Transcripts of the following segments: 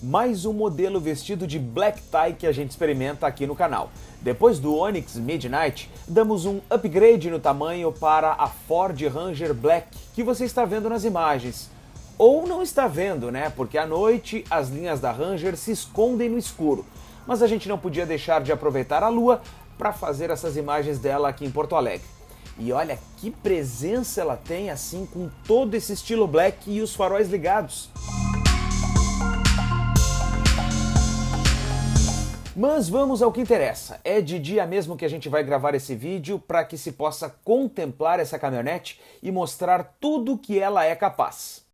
mais um modelo vestido de black tie que a gente experimenta aqui no canal. Depois do Onix Midnight, damos um upgrade no tamanho para a Ford Ranger Black, que você está vendo nas imagens. Ou não está vendo, né? Porque à noite as linhas da Ranger se escondem no escuro. Mas a gente não podia deixar de aproveitar a lua para fazer essas imagens dela aqui em Porto Alegre. E olha que presença ela tem assim com todo esse estilo black e os faróis ligados. Mas vamos ao que interessa. É de dia mesmo que a gente vai gravar esse vídeo para que se possa contemplar essa caminhonete e mostrar tudo que ela é capaz.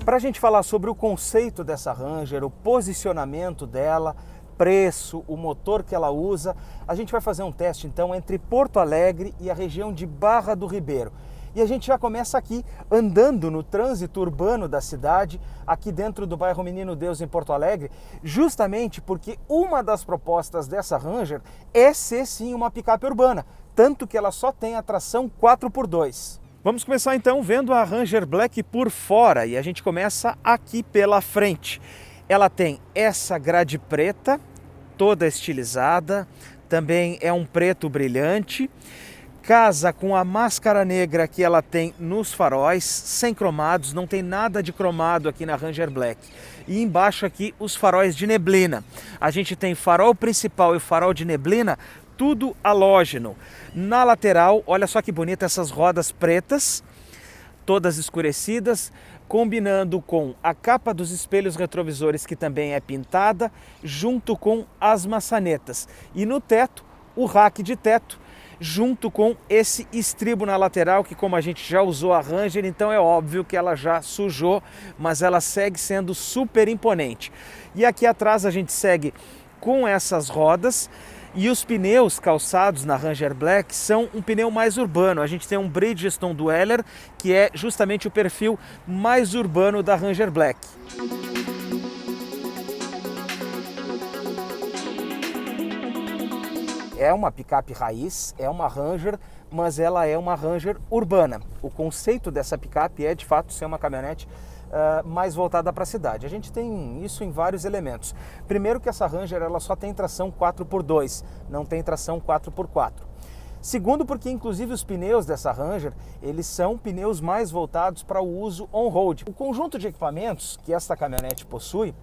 Para a gente falar sobre o conceito dessa Ranger, o posicionamento dela, preço, o motor que ela usa, a gente vai fazer um teste então entre Porto Alegre e a região de Barra do Ribeiro. E a gente já começa aqui andando no trânsito urbano da cidade, aqui dentro do bairro Menino Deus em Porto Alegre, justamente porque uma das propostas dessa Ranger é ser sim uma picape urbana, tanto que ela só tem a tração 4x2. Vamos começar então vendo a Ranger Black por fora e a gente começa aqui pela frente. Ela tem essa grade preta, toda estilizada, também é um preto brilhante, casa com a máscara negra que ela tem nos faróis, sem cromados, não tem nada de cromado aqui na Ranger Black. E embaixo aqui os faróis de neblina. A gente tem farol principal e farol de neblina, tudo halógeno. Na lateral, olha só que bonita essas rodas pretas, todas escurecidas, combinando com a capa dos espelhos retrovisores que também é pintada, junto com as maçanetas. E no teto, o rack de teto, junto com esse estribo na lateral, que como a gente já usou a Ranger, então é óbvio que ela já sujou, mas ela segue sendo super imponente. E aqui atrás a gente segue com essas rodas. E os pneus calçados na Ranger Black são um pneu mais urbano. A gente tem um Bridgestone Dweller, que é justamente o perfil mais urbano da Ranger Black. É uma picape raiz, é uma Ranger, mas ela é uma Ranger urbana. O conceito dessa picape é de fato ser uma caminhonete mais voltada para a cidade. A gente tem isso em vários elementos. Primeiro que essa Ranger ela só tem tração 4x2, não tem tração 4x4. Segundo porque inclusive os pneus dessa Ranger, eles são pneus mais voltados para o uso on-road. O conjunto de equipamentos que esta caminhonete possui,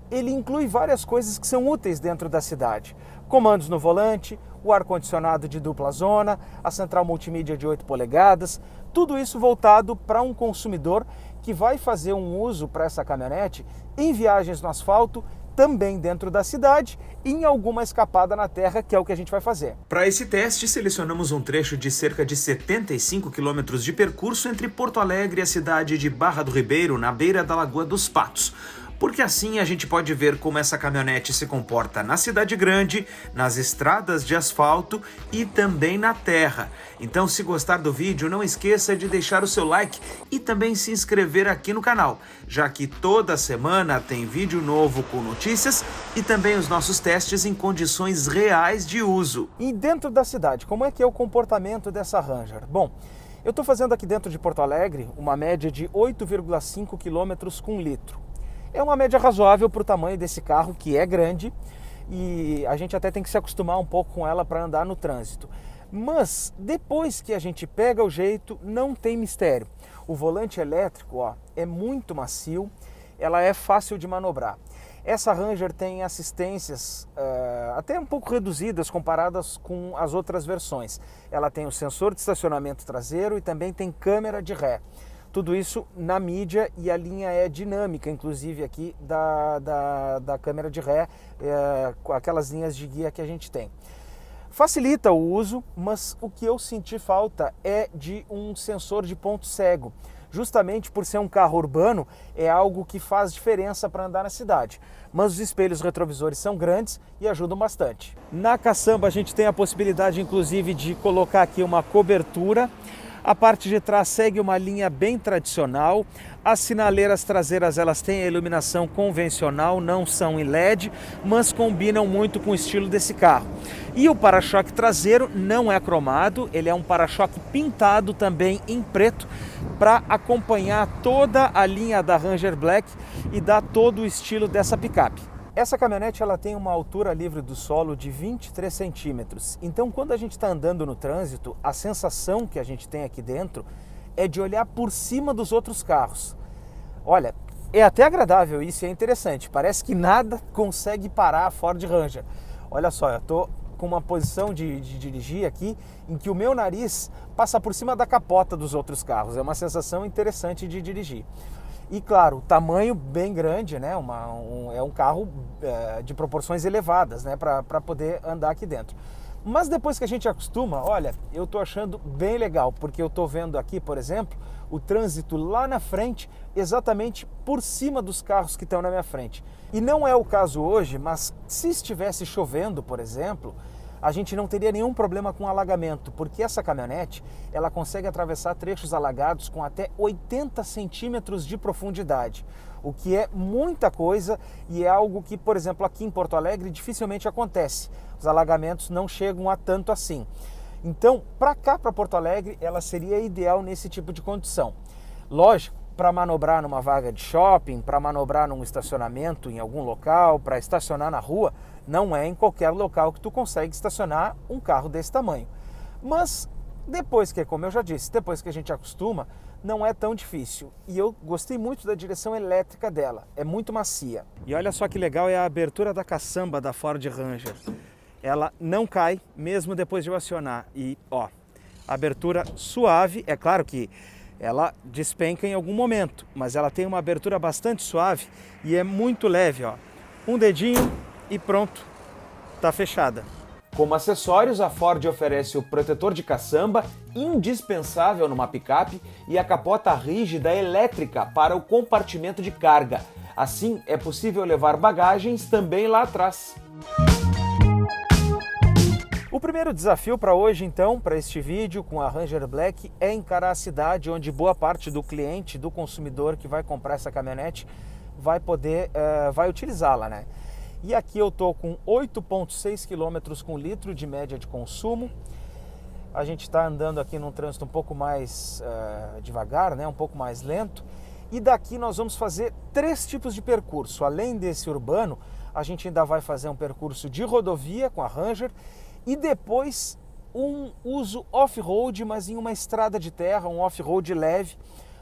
ele inclui várias coisas que são úteis dentro da cidade. Comandos no volante, o ar-condicionado de dupla zona, a central multimídia de 8 polegadas, tudo isso voltado para um consumidor que vai fazer um uso para essa caminhonete em viagens no asfalto, também dentro da cidade e em alguma escapada na terra, que é o que a gente vai fazer. Para esse teste, selecionamos um trecho de cerca de 75 quilômetros de percurso entre Porto Alegre e a cidade de Barra do Ribeiro, na beira da Lagoa dos Patos. Porque assim a gente pode ver como essa caminhonete se comporta na cidade grande, nas estradas de asfalto e também na terra. Então, se gostar do vídeo, não esqueça de deixar o seu like e também se inscrever aqui no canal, já que toda semana tem vídeo novo com notícias e também os nossos testes em condições reais de uso. E dentro da cidade, como é que é o comportamento dessa Ranger? Bom, eu estou fazendo aqui dentro de Porto Alegre uma média de 8,5 km com litro. É uma média razoável para o tamanho desse carro, que é grande, e a gente até tem que se acostumar um pouco com ela para andar no trânsito. Mas depois que a gente pega o jeito, não tem mistério. O volante elétrico, ó, é muito macio, ela é fácil de manobrar. Essa Ranger tem assistências até um pouco reduzidas comparadas com as outras versões. Ela tem o sensor de estacionamento traseiro e também tem câmera de ré. Tudo isso na mídia e a linha é dinâmica, inclusive aqui da câmera de ré, com aquelas linhas de guia que a gente tem. Facilita o uso, mas o que eu senti falta é de um sensor de ponto cego. Justamente por ser um carro urbano, é algo que faz diferença para andar na cidade. Mas os espelhos retrovisores são grandes e ajudam bastante. Na caçamba a gente tem a possibilidade, inclusive, de colocar aqui uma cobertura. A parte de trás segue uma linha bem tradicional. As sinaleiras traseiras elas têm a iluminação convencional, não são em LED, mas combinam muito com o estilo desse carro. E o para-choque traseiro não é cromado, ele é um para-choque pintado também em preto para acompanhar toda a linha da Ranger Black e dar todo o estilo dessa picape. Essa caminhonete ela tem uma altura livre do solo de 23 centímetros. Então, quando a gente está andando no trânsito, a sensação que a gente tem aqui dentro é de olhar por cima dos outros carros. Olha, é até agradável isso e é interessante. Parece que nada consegue parar a Ford Ranger. Olha só, eu estou com uma posição de dirigir aqui em que o meu nariz passa por cima da capota dos outros carros. É uma sensação interessante de dirigir. E claro, o tamanho bem grande, né? É um carro de proporções elevadas, né? Para poder andar aqui dentro. Mas depois que a gente acostuma, olha, eu estou achando bem legal, porque eu estou vendo aqui, por exemplo, o trânsito lá na frente, exatamente por cima dos carros que estão na minha frente. E não é o caso hoje, mas se estivesse chovendo, por exemplo, a gente não teria nenhum problema com alagamento, porque essa caminhonete ela consegue atravessar trechos alagados com até 80 centímetros de profundidade, o que é muita coisa e é algo que, por exemplo, aqui em Porto Alegre dificilmente acontece. Os alagamentos não chegam a tanto assim. Então, para cá, para Porto Alegre, ela seria ideal nesse tipo de condição. Lógico, para manobrar numa vaga de shopping, para manobrar num estacionamento em algum local, para estacionar na rua, não é em qualquer local que tu consegue estacionar um carro desse tamanho. Mas depois que, como eu já disse, depois que a gente acostuma, não é tão difícil. E eu gostei muito da direção elétrica dela, é muito macia. E olha só que legal é a abertura da caçamba da Ford Ranger. Ela não cai mesmo depois de eu acionar. E ó, abertura suave, é claro que ela despenca em algum momento, mas ela tem uma abertura bastante suave e é muito leve, ó. Um dedinho e pronto, tá fechada. Como acessórios, a Ford oferece o protetor de caçamba, indispensável numa picape, e a capota rígida elétrica para o compartimento de carga. Assim, é possível levar bagagens também lá atrás. O primeiro desafio para hoje, então, para este vídeo com a Ranger Black, é encarar a cidade onde boa parte do cliente, do consumidor que vai comprar essa caminhonete, vai utilizá-la, né? E aqui eu tô com 8,6 km com litro de média de consumo. A gente está andando aqui num trânsito um pouco mais devagar, né? Um pouco mais lento. E daqui nós vamos fazer 3 tipos de percurso. Além desse urbano, a gente ainda vai fazer um percurso de rodovia com a Ranger e depois um uso off-road, mas em uma estrada de terra, um off-road leve,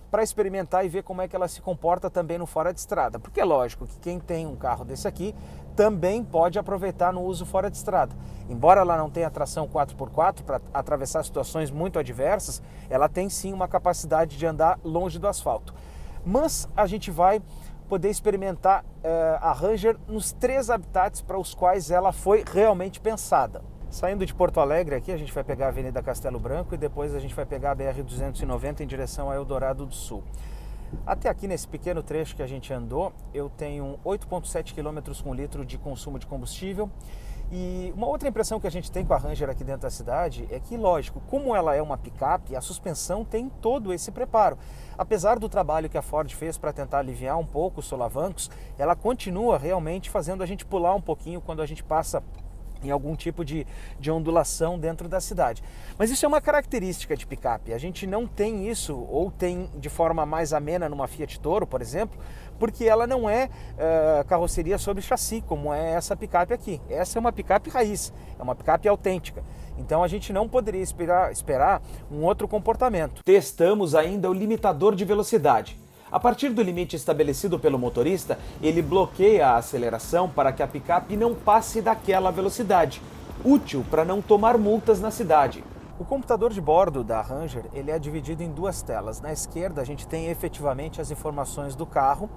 para experimentar e ver como é que ela se comporta também no fora de estrada. Porque é lógico que quem tem um carro desse aqui também pode aproveitar no uso fora de estrada. Embora ela não tenha tração 4x4 para atravessar situações muito adversas, ela tem sim uma capacidade de andar longe do asfalto. Mas a gente vai poder experimentar a Ranger nos 3 habitats para os quais ela foi realmente pensada. Saindo de Porto Alegre aqui, a gente vai pegar a Avenida Castelo Branco e depois a gente vai pegar a BR-290 em direção a Eldorado do Sul. Até aqui nesse pequeno trecho que a gente andou, eu tenho 8,7 km com litro de consumo de combustível. E uma outra impressão que a gente tem com a Ranger aqui dentro da cidade é que, lógico, como ela é uma picape, a suspensão tem todo esse preparo. Apesar do trabalho que a Ford fez para tentar aliviar um pouco os solavancos, ela continua realmente fazendo a gente pular um pouquinho quando a gente passa em algum tipo de ondulação dentro da cidade. Mas isso é uma característica de picape. A gente não tem isso, ou tem de forma mais amena numa Fiat Toro, por exemplo, porque ela não é carroceria sobre chassi, como é essa picape aqui. Essa é uma picape raiz, é uma picape autêntica. Então a gente não poderia esperar um outro comportamento. Testamos ainda o limitador de velocidade. A partir do limite estabelecido pelo motorista, ele bloqueia a aceleração para que a picape não passe daquela velocidade, útil para não tomar multas na cidade. O computador de bordo da Ranger ele é dividido em 2 telas. Na esquerda a gente tem efetivamente as informações do carro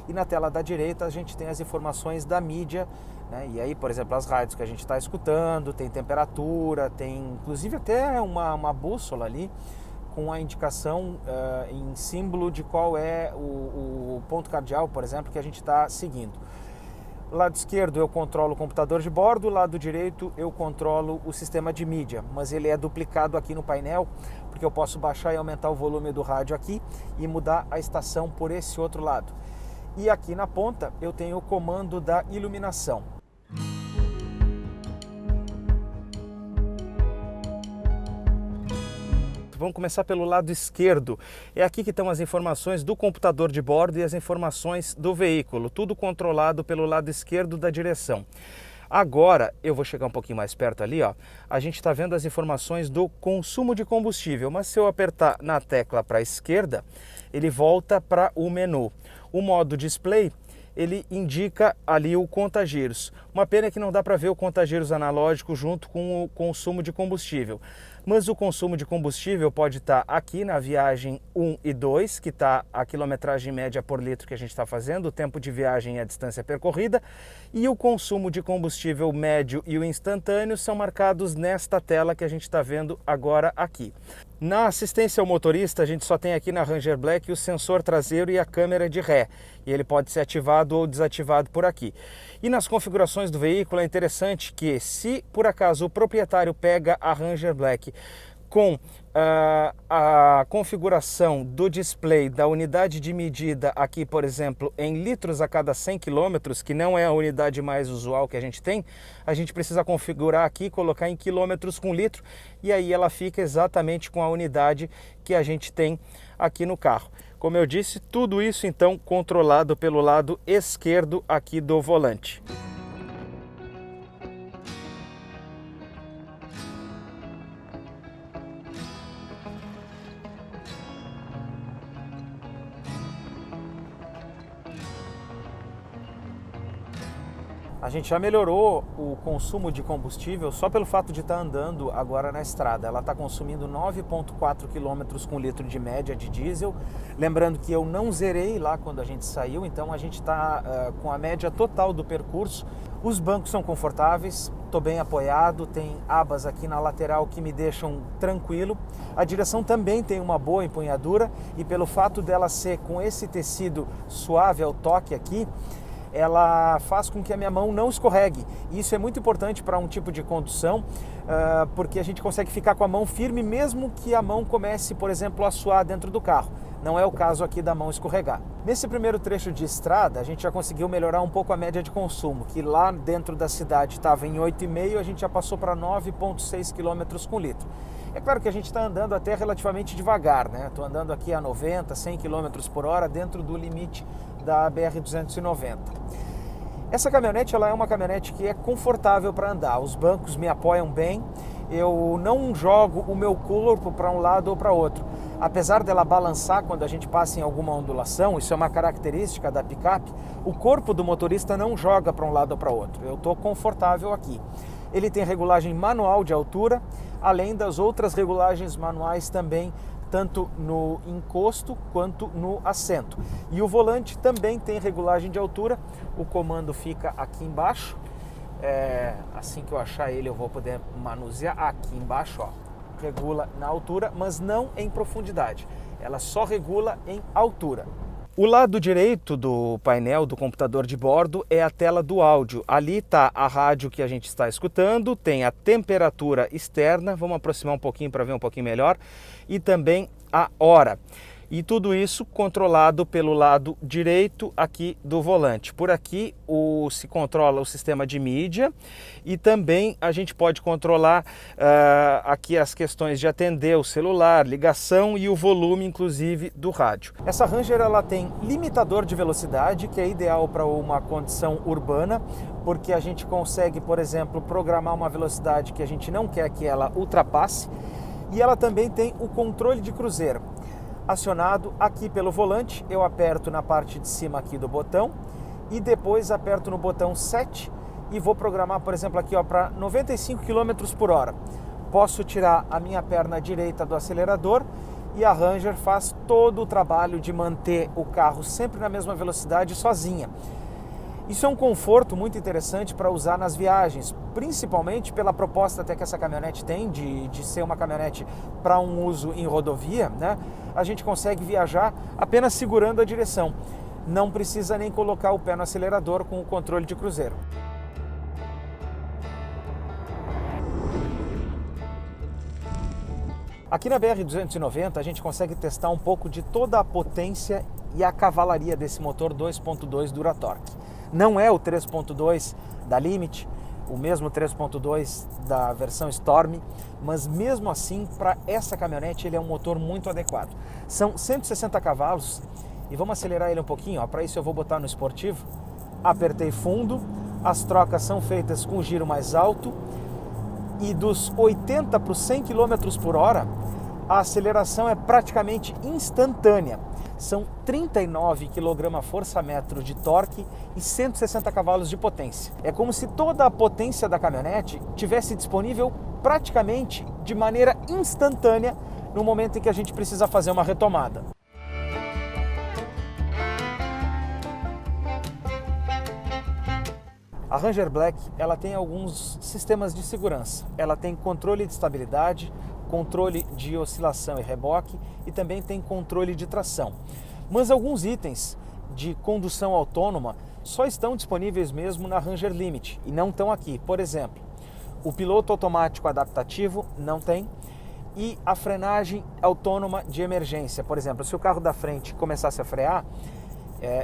e na tela da direita a gente tem as informações da mídia, né? E aí, por exemplo, as rádios que a gente está escutando, tem temperatura, tem inclusive até uma bússola ali, com a indicação em símbolo de qual é o ponto cardeal, por exemplo, que a gente está seguindo. Lado esquerdo eu controlo o computador de bordo, lado direito eu controlo o sistema de mídia, mas ele é duplicado aqui no painel, porque eu posso baixar e aumentar o volume do rádio aqui e mudar a estação por esse outro lado. E aqui na ponta eu tenho o comando da iluminação. Vamos começar pelo lado esquerdo. É aqui que estão as informações do computador de bordo e as informações do veículo, tudo controlado pelo lado esquerdo da direção. Agora, eu vou chegar um pouquinho mais perto ali, ó. A gente está vendo as informações do consumo de combustível, mas se eu apertar na tecla para a esquerda, ele volta para o menu. O modo display, ele indica ali o conta-giros. Uma pena que não dá para ver o conta-giros analógico junto com o consumo de combustível. Mas o consumo de combustível pode estar aqui na viagem 1 e 2, que está a quilometragem média por litro que a gente está fazendo, o tempo de viagem e a distância percorrida, e o consumo de combustível médio e o instantâneo são marcados nesta tela que a gente está vendo agora aqui. Na assistência ao motorista, a gente só tem aqui na Ranger Black o sensor traseiro e a câmera de ré, e ele pode ser ativado ou desativado por aqui. E nas configurações do veículo é interessante que, se por acaso o proprietário pega a Ranger Black com a configuração do display da unidade de medida aqui, por exemplo, em litros a cada 100 km, que não é a unidade mais usual que a gente tem, a gente precisa configurar aqui, colocar em quilômetros com litro, e aí ela fica exatamente com a unidade que a gente tem aqui no carro. Como eu disse, tudo isso então controlado pelo lado esquerdo aqui do volante. A gente já melhorou o consumo de combustível só pelo fato de estar andando agora na estrada. Ela está consumindo 9,4 km com litro de média de diesel. Lembrando que eu não zerei lá quando a gente saiu, então a gente está com a média total do percurso. Os bancos são confortáveis, estou bem apoiado, tem abas aqui na lateral que me deixam tranquilo. A direção também tem uma boa empunhadura e pelo fato dela ser com esse tecido suave ao toque aqui, ela faz com que a minha mão não escorregue. Isso é muito importante para um tipo de condução, porque a gente consegue ficar com a mão firme mesmo que a mão comece, por exemplo, a suar dentro do carro. Não é o caso aqui da mão escorregar. Nesse primeiro trecho de estrada, a gente já conseguiu melhorar um pouco a média de consumo, que lá dentro da cidade estava em 8,5, a gente já passou para 9,6 km com litro. É claro que a gente está andando até relativamente devagar, né? Estou andando aqui a 90, 100 km por hora dentro do limite da BR-290. Essa caminhonete ela é uma caminhonete que é confortável para andar, os bancos me apoiam bem, eu não jogo o meu corpo para um lado ou para outro. Apesar dela balançar quando a gente passa em alguma ondulação, isso é uma característica da picape, o corpo do motorista não joga para um lado ou para outro, eu estou confortável aqui. Ele tem regulagem manual de altura, além das outras regulagens manuais também, tanto no encosto quanto no assento. E o volante também tem regulagem de altura, o comando fica aqui embaixo, assim que eu achar ele eu vou poder manusear aqui embaixo, ó. Regula na altura, mas não em profundidade, ela só regula em altura. O lado direito do painel do computador de bordo é a tela do áudio. Ali está a rádio que a gente está escutando, tem a temperatura externa, vamos aproximar um pouquinho para ver um pouquinho melhor, e também a hora. E tudo isso controlado pelo lado direito aqui do volante. Por aqui se controla o sistema de mídia e também a gente pode controlar aqui as questões de atender o celular, ligação e o volume inclusive do rádio. Essa Ranger ela tem limitador de velocidade que é ideal para uma condição urbana, porque a gente consegue, por exemplo, programar uma velocidade que a gente não quer que ela ultrapasse, e ela também tem o controle de cruzeiro. Acionado aqui pelo volante, eu aperto na parte de cima aqui do botão e depois aperto no botão 7 e vou programar, por exemplo, aqui para 95 km por hora. Posso tirar a minha perna direita do acelerador e a Ranger faz todo o trabalho de manter o carro sempre na mesma velocidade sozinha. Isso é um conforto muito interessante para usar nas viagens, principalmente pela proposta até que essa caminhonete tem de ser uma caminhonete para um uso em rodovia, né? A gente consegue viajar apenas segurando a direção. não precisa nem colocar o pé no acelerador com o controle de cruzeiro. Aqui na BR-290 a gente consegue testar um pouco de toda a potência e a cavalaria desse motor 2.2 Duratorque. Não é o 3.2 da Limit, o mesmo 3.2 da versão Storm, mas mesmo assim, para essa caminhonete, ele é um motor muito adequado. São 160 cavalos e vamos acelerar ele um pouquinho. Para isso eu vou botar no esportivo, apertei fundo, as trocas são feitas com giro mais alto e dos 80 para os 100 km por hora, a aceleração é praticamente instantânea. São 39 kgfm de torque e 160 cavalos de potência. É como se toda a potência da caminhonete tivesse disponível praticamente de maneira instantânea no momento em que a gente precisa fazer uma retomada. A Ranger Black, ela tem alguns sistemas de segurança. Ela tem controle de estabilidade, controle de oscilação e reboque e também tem controle de tração. Mas alguns itens de condução autônoma só estão disponíveis mesmo na Ranger Limit e não estão aqui. Por exemplo, o piloto automático adaptativo não tem e a frenagem autônoma de emergência. Por exemplo, se o carro da frente começasse a frear,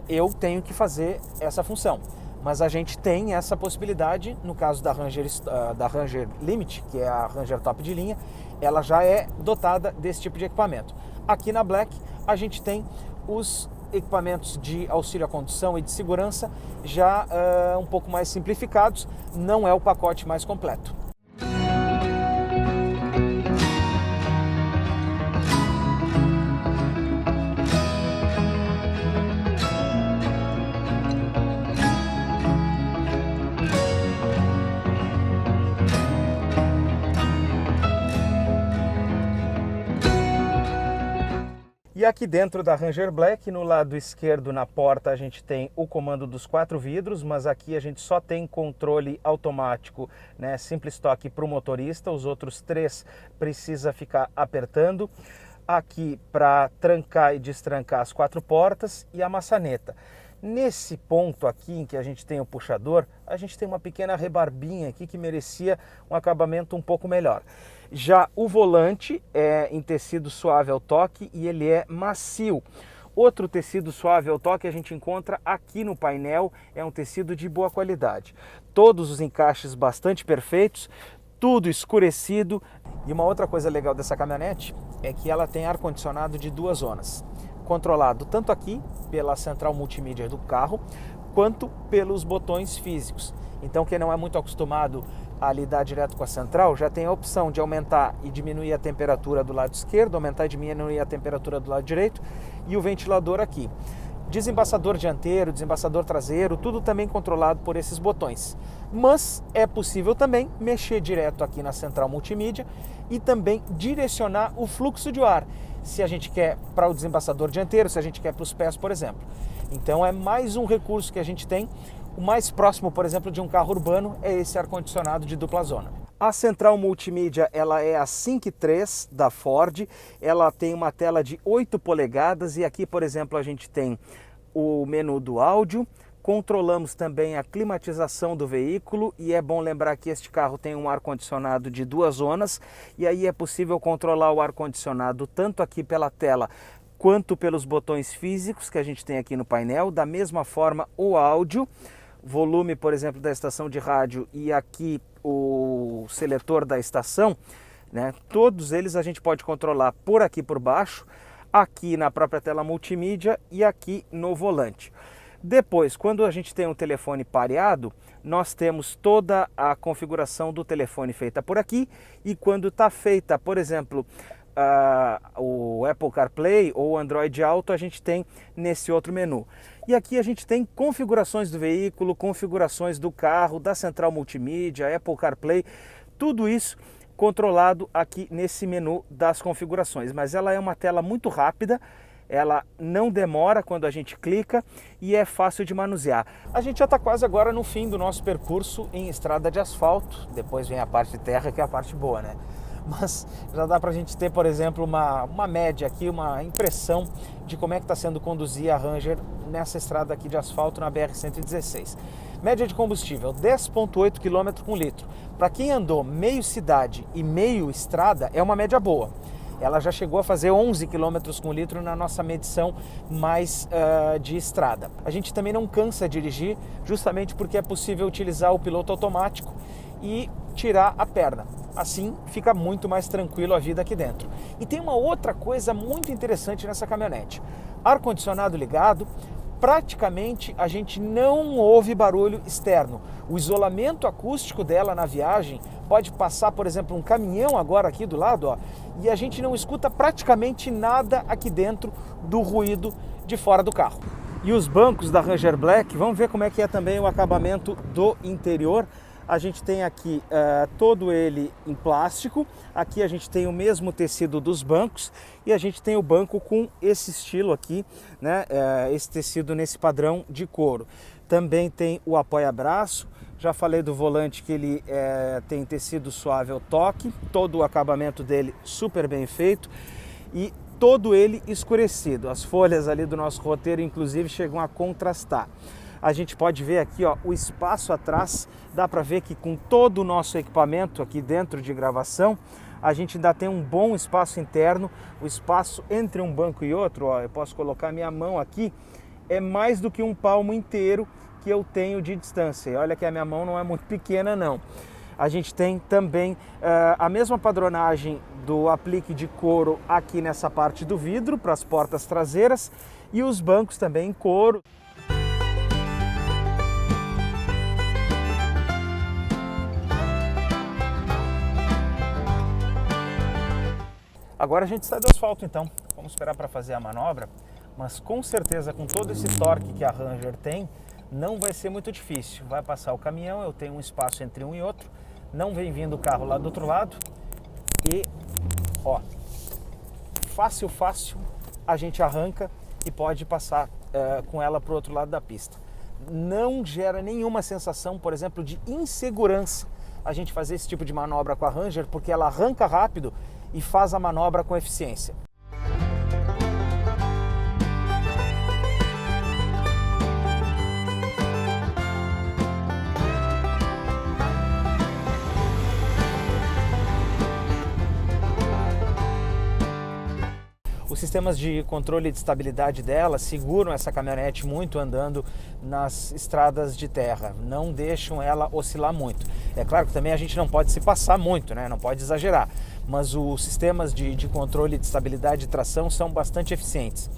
eu tenho que fazer essa função. Mas a gente tem essa possibilidade, no caso da Ranger Limit, que é a Ranger top de linha, ela já é dotada desse tipo de equipamento. Aqui na Black, a gente tem os equipamentos de auxílio à condução e de segurança já um pouco mais simplificados, não é o pacote mais completo. E aqui dentro da Ranger Black, no lado esquerdo na porta, a gente tem o comando dos 4 vidros, mas aqui a gente só tem controle automático, né, simples toque para o motorista, os outros 3 precisa ficar apertando. Aqui para trancar e destrancar as 4 portas e a maçaneta. Nesse ponto aqui em que a gente tem o puxador, a gente tem uma pequena rebarbinha aqui que merecia um acabamento um pouco melhor. Já o volante é em tecido suave ao toque e ele é macio. Outro tecido suave ao toque a gente encontra aqui no painel, é um tecido de boa qualidade. Todos os encaixes bastante perfeitos, tudo escurecido. E uma outra coisa legal dessa caminhonete é que ela tem ar-condicionado de 2 zonas. Controlado tanto aqui pela central multimídia do carro, quanto pelos botões físicos. Então quem não é muito acostumado a lidar direto com a central, já tem a opção de aumentar e diminuir a temperatura do lado esquerdo, aumentar e diminuir a temperatura do lado direito, e o ventilador aqui. Desembaçador dianteiro, desembaçador traseiro, tudo também controlado por esses botões. Mas é possível também mexer direto aqui na central multimídia e também direcionar o fluxo de ar, se a gente quer para o desembaçador dianteiro, se a gente quer para os pés, por exemplo. Então é mais um recurso que a gente tem. O mais próximo, por exemplo, de um carro urbano é esse ar-condicionado de dupla zona. A central multimídia, ela é a Sync 3 da Ford, ela tem uma tela de 8 polegadas e aqui, por exemplo, a gente tem o menu do áudio, controlamos também a climatização do veículo e é bom lembrar que este carro tem um ar-condicionado de 2 zonas e aí é possível controlar o ar-condicionado tanto aqui pela tela quanto pelos botões físicos que a gente tem aqui no painel, da mesma forma o áudio, volume, por exemplo, da estação de rádio e aqui o seletor da estação, né? Todos eles a gente pode controlar por aqui por baixo, aqui na própria tela multimídia e aqui no volante. Depois, quando a gente tem um telefone pareado, nós temos toda a configuração do telefone feita por aqui e quando está feita, por exemplo, o Apple CarPlay ou Android Auto, a gente tem nesse outro menu. E aqui a gente tem configurações do veículo, configurações do carro, da central multimídia, Apple CarPlay, tudo isso controlado aqui nesse menu das configurações. Mas ela é uma tela muito rápida, ela não demora quando a gente clica e é fácil de manusear. A gente já está quase agora no fim do nosso percurso em estrada de asfalto, depois vem a parte de terra que é a parte boa, né? mas já dá para a gente ter, por exemplo, uma média aqui, uma impressão de como é que está sendo conduzir a Ranger nessa estrada aqui de asfalto na BR-116. Média de combustível, 10,8 km com litro. Para quem andou meio cidade e meio estrada, é uma média boa. Ela já chegou a fazer 11 km com litro na nossa medição mais de estrada. A gente também não cansa dirigir, justamente porque é possível utilizar o piloto automático e tirar a perna. Assim fica muito mais tranquilo a vida aqui dentro. E tem uma outra coisa muito interessante nessa caminhonete. Ar-condicionado ligado, praticamente a gente não ouve barulho externo. O isolamento acústico dela na viagem pode passar, por exemplo, um caminhão agora aqui do lado, ó, e a gente não escuta praticamente nada aqui dentro do ruído de fora do carro. E os bancos da Ranger Black, vamos ver como é que é também o acabamento do interior. A gente tem aqui todo ele em plástico, aqui a gente tem o mesmo tecido dos bancos e a gente tem o banco com esse estilo aqui, né? Esse tecido nesse padrão de couro. Também tem o apoia-braço, já falei do volante que ele tem tecido suave ao toque, todo o acabamento dele super bem feito e todo ele escurecido. As folhas ali do nosso roteiro inclusive chegam a contrastar. A gente pode ver aqui, ó, o espaço atrás, dá para ver que com todo o nosso equipamento aqui dentro de gravação, a gente ainda tem um bom espaço interno. O espaço entre um banco e outro, ó, eu posso colocar minha mão aqui, é mais do que um palmo inteiro que eu tenho de distância. E olha que a minha mão não é muito pequena não. A gente tem também a mesma padronagem do aplique de couro aqui nessa parte do vidro para as portas traseiras e os bancos também em couro. Agora a gente sai do asfalto então, vamos esperar para fazer a manobra, mas com certeza com todo esse torque que a Ranger tem, não vai ser muito difícil. Vai passar o caminhão, eu tenho um espaço entre um e outro, não vem vindo o carro lá do outro lado e, ó, fácil a gente arranca e pode passar com ela para o outro lado da pista. Não gera nenhuma sensação, por exemplo, de insegurança a gente fazer esse tipo de manobra com a Ranger, porque ela arranca rápido e faz a manobra com eficiência. Os sistemas de controle de estabilidade dela seguram essa caminhonete muito andando nas estradas de terra, não deixam ela oscilar muito. É claro que também a gente não pode se passar muito, né? Não pode exagerar, mas os sistemas de controle de estabilidade e tração são bastante eficientes.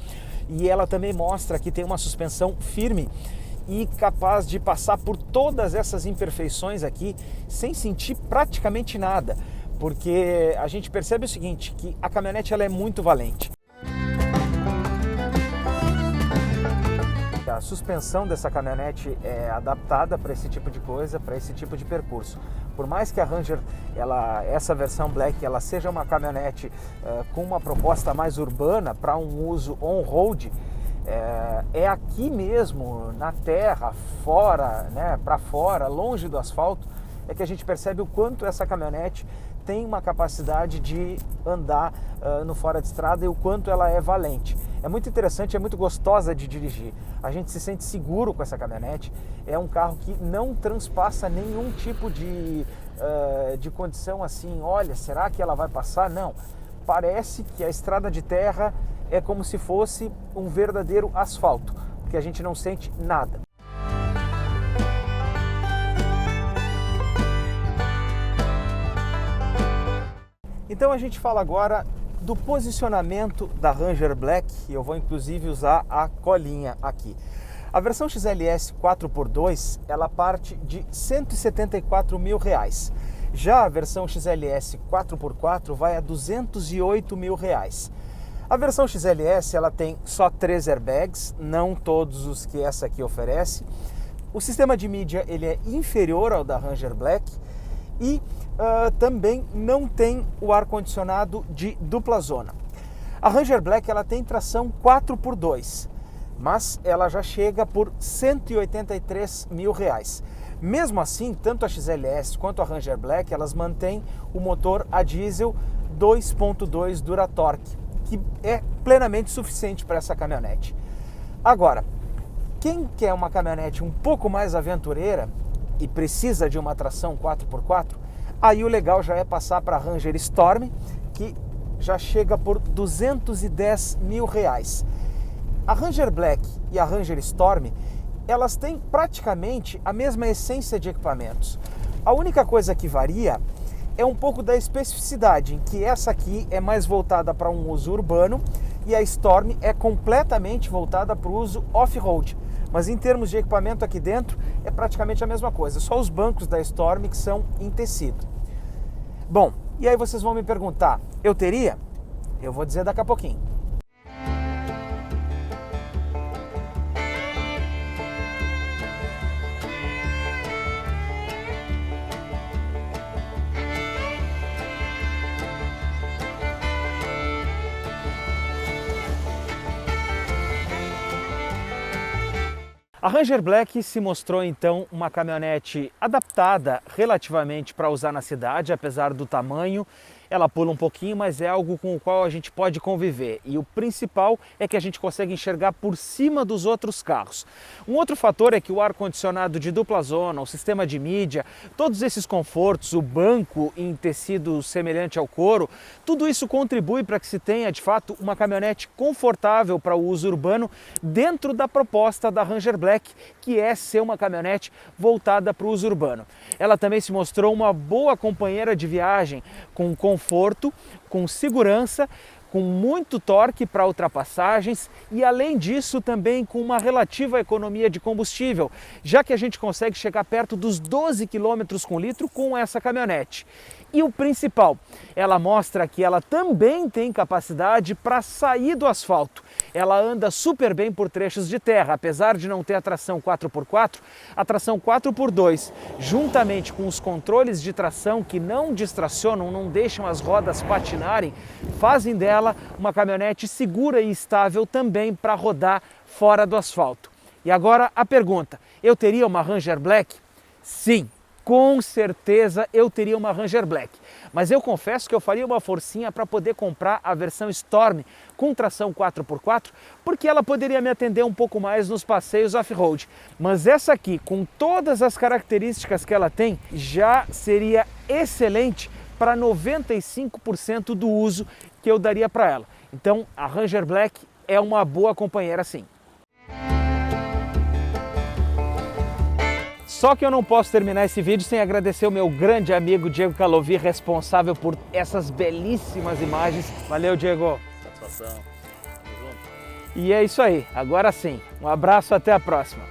E ela também mostra que tem uma suspensão firme e capaz de passar por todas essas imperfeições aqui sem sentir praticamente nada, porque a gente percebe o seguinte, que a caminhonete ela é muito valente. A suspensão dessa caminhonete é adaptada para esse tipo de coisa, para esse tipo de percurso. Por mais que a Ranger, essa versão Black, ela seja uma caminhonete com uma proposta mais urbana para um uso on-road, é aqui mesmo, na terra, fora, né, para fora, longe do asfalto, é que a gente percebe o quanto essa caminhonete tem uma capacidade de andar no fora de estrada e o quanto ela é valente. É muito interessante, é muito gostosa de dirigir. A gente se sente seguro com essa caminhonete. É um carro que não transpassa nenhum tipo de condição assim, olha, será que ela vai passar? Não. Parece que a estrada de terra é como se fosse um verdadeiro asfalto, porque a gente não sente nada. Então a gente fala agora do posicionamento da Ranger Black, e eu vou inclusive usar a colinha aqui. A versão XLS 4x2, ela parte de R$ 174 mil. Já a versão XLS 4x4 vai a R$ 208 mil. A versão XLS ela tem só 3 airbags, não todos os que essa aqui oferece. O sistema de mídia ele é inferior ao da Ranger Black e também não tem o ar-condicionado de dupla zona. A Ranger Black ela tem tração 4x2, mas ela já chega por R$ 183 mil. Mesmo assim, tanto a XLS quanto a Ranger Black, elas mantêm o motor a diesel 2.2 Duratorque, que é plenamente suficiente para essa caminhonete. Agora, quem quer uma caminhonete um pouco mais aventureira e precisa de uma tração 4x4, aí o legal já é passar para a Ranger Storm, que já chega por R$210 mil. A Ranger Black e a Ranger Storm, elas têm praticamente a mesma essência de equipamentos. A única coisa que varia é um pouco da especificidade, em que essa aqui é mais voltada para um uso urbano e a Storm é completamente voltada para o uso off-road. Mas em termos de equipamento aqui dentro, é praticamente a mesma coisa, só os bancos da Storm que são em tecido. Bom, e aí vocês vão me perguntar, eu teria? Eu vou dizer daqui a pouquinho. A Ranger Black se mostrou então uma caminhonete adaptada relativamente para usar na cidade, apesar do tamanho. Ela pula um pouquinho, mas é algo com o qual a gente pode conviver. E o principal é que a gente consegue enxergar por cima dos outros carros. Um outro fator é que o ar-condicionado de dupla zona, o sistema de mídia, todos esses confortos, o banco em tecido semelhante ao couro, tudo isso contribui para que se tenha, de fato, uma caminhonete confortável para o uso urbano dentro da proposta da Ranger Black, que é ser uma caminhonete voltada para o uso urbano. Ela também se mostrou uma boa companheira de viagem, com conforto, com segurança, com muito torque para ultrapassagens e, além disso, também com uma relativa economia de combustível, já que a gente consegue chegar perto dos 12 km com litro com essa caminhonete. E o principal, ela mostra que ela também tem capacidade para sair do asfalto. Ela anda super bem por trechos de terra, apesar de não ter a tração 4x4, a tração 4x2, juntamente com os controles de tração que não distracionam, não deixam as rodas patinarem, fazem dela uma caminhonete segura e estável também para rodar fora do asfalto. E agora a pergunta, eu teria uma Ranger Black? Sim. Com certeza eu teria uma Ranger Black, mas eu confesso que eu faria uma forcinha para poder comprar a versão Storm com tração 4x4, porque ela poderia me atender um pouco mais nos passeios off-road. Mas essa aqui, com todas as características que ela tem, já seria excelente para 95% do uso que eu daria para ela. Então a Ranger Black é uma boa companheira sim. Só que eu não posso terminar esse vídeo sem agradecer o meu grande amigo Diego Calovi, responsável por essas belíssimas imagens. Valeu, Diego! Satisfação. Tamo junto. E é isso aí, agora sim. Um abraço, até a próxima.